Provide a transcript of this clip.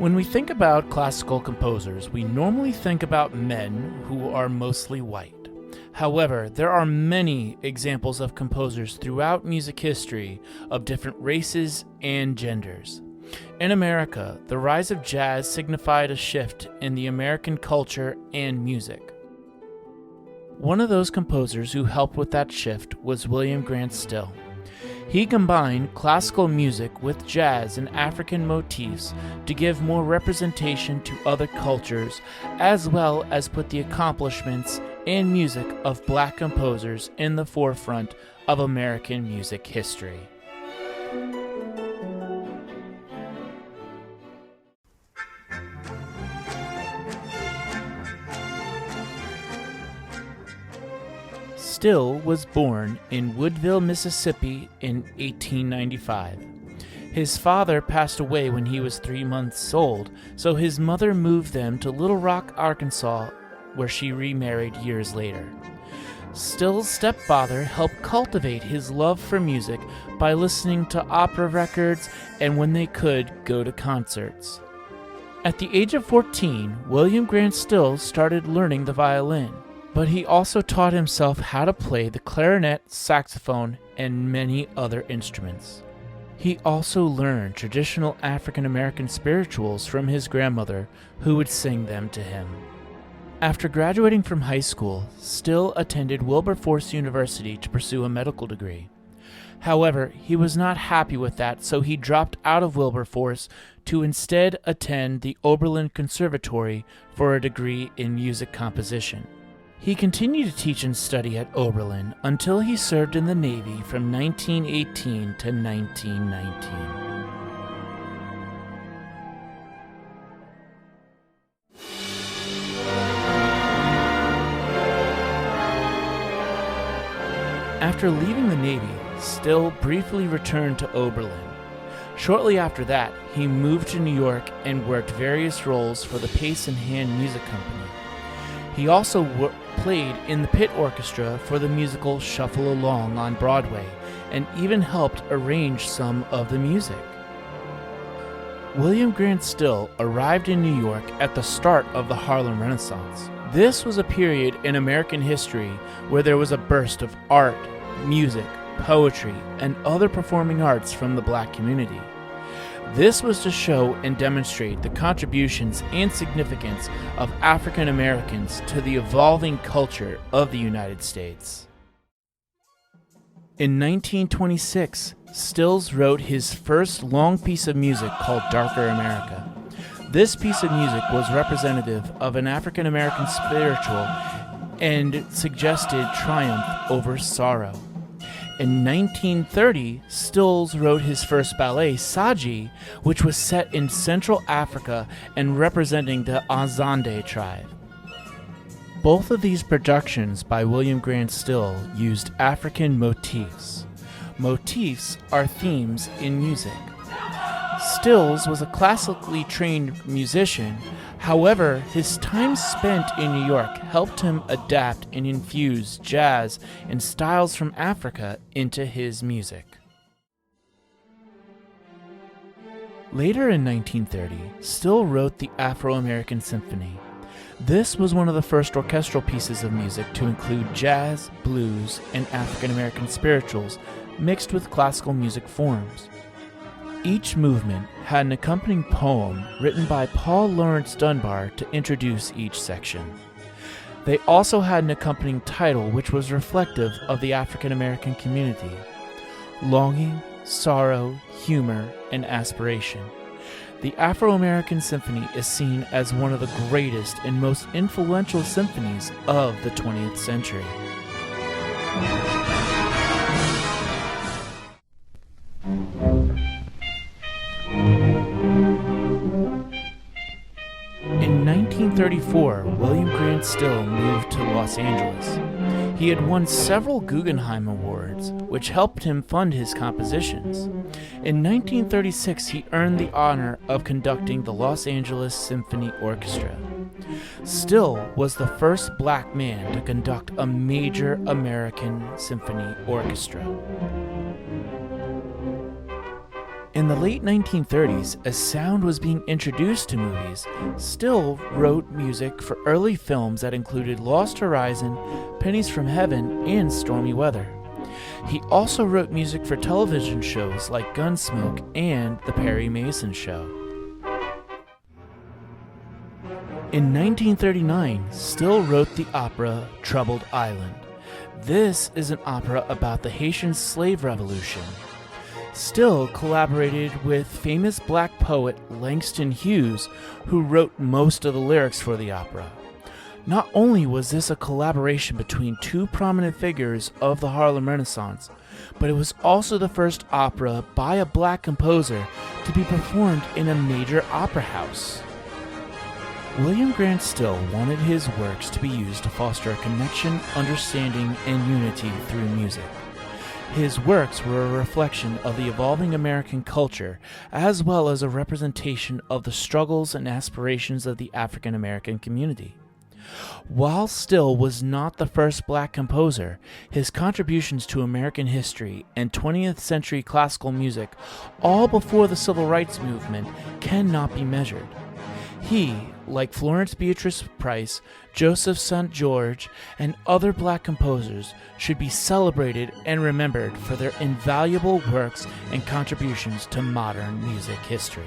When we think about classical composers, we normally think about men who are mostly white. However, there are many examples of composers throughout music history of different races and genders. In America, the rise of jazz signified a shift in the American culture and music. One of those composers who helped with that shift was William Grant Still. He combined classical music with jazz and African motifs to give more representation to other cultures, as well as put the accomplishments and music of black composers in the forefront of American music history. Still was born in Woodville, Mississippi in 1895. His father passed away when he was 3 months old, so his mother moved them to Little Rock, Arkansas, where she remarried years later. Still's stepfather helped cultivate his love for music by listening to opera records and, when they could, go to concerts. At the age of 14, William Grant Still started learning the violin, but he also taught himself how to play the clarinet, saxophone, and many other instruments. He also learned traditional African American spirituals from his grandmother, who would sing them to him. After graduating from high school, Still attended Wilberforce University to pursue a medical degree. However, he was not happy with that, so he dropped out of Wilberforce to instead attend the Oberlin Conservatory for a degree in music composition. He continued to teach and study at Oberlin until he served in the Navy from 1918 to 1919. After leaving the Navy, Still briefly returned to Oberlin. Shortly after that, he moved to New York and worked various roles for the Pace and Hand Music Company. He also played in the pit orchestra for the musical Shuffle Along on Broadway, and even helped arrange some of the music. William Grant Still arrived in New York at the start of the Harlem Renaissance. This was a period in American history where there was a burst of art, music, poetry, and other performing arts from the black community. This was to show and demonstrate the contributions and significance of African Americans to the evolving culture of the United States. In 1926, Stills wrote his first long piece of music called Darker America. This piece of music was representative of an African American spiritual and suggested triumph over sorrow. In 1930, Stills wrote his first ballet, Saji, which was set in Central Africa and representing the Azande tribe. Both of these productions by William Grant Still used African motifs. Motifs are themes in music. Stills was a classically trained musician. However, his time spent in New York helped him adapt and infuse jazz and styles from Africa into his music. Later in 1930, Still wrote the Afro-American Symphony. This was one of the first orchestral pieces of music to include jazz, blues, and African American spirituals mixed with classical music forms. Each movement had an accompanying poem written by Paul Laurence Dunbar to introduce each section. They also had an accompanying title which was reflective of the African American community: longing, sorrow, humor, and aspiration. The Afro-American Symphony is seen as one of the greatest and most influential symphonies of the 20th century. In 1934, William Grant Still moved to Los Angeles. He had won several Guggenheim Awards, which helped him fund his compositions. In 1936, he earned the honor of conducting the Los Angeles Symphony Orchestra. Still was the first black man to conduct a major American symphony orchestra. In the late 1930s, as sound was being introduced to movies, Still wrote music for early films that included Lost Horizon, Pennies from Heaven, and Stormy Weather. He also wrote music for television shows like Gunsmoke and The Perry Mason Show. In 1939, Still wrote the opera Troubled Island. This is an opera about the Haitian slave revolution. Still collaborated with famous black poet Langston Hughes, who wrote most of the lyrics for the opera. Not only was this a collaboration between two prominent figures of the Harlem Renaissance, but it was also the first opera by a black composer to be performed in a major opera house. William Grant Still wanted his works to be used to foster a connection, understanding, and unity through music. His works were a reflection of the evolving American culture, as well as a representation of the struggles and aspirations of the African American community. While Still was not the first black composer, his contributions to American history and 20th century classical music, all before the Civil Rights Movement, cannot be measured. He, like Florence Beatrice Price, Joseph St. George, and other black composers, should be celebrated and remembered for their invaluable works and contributions to modern music history.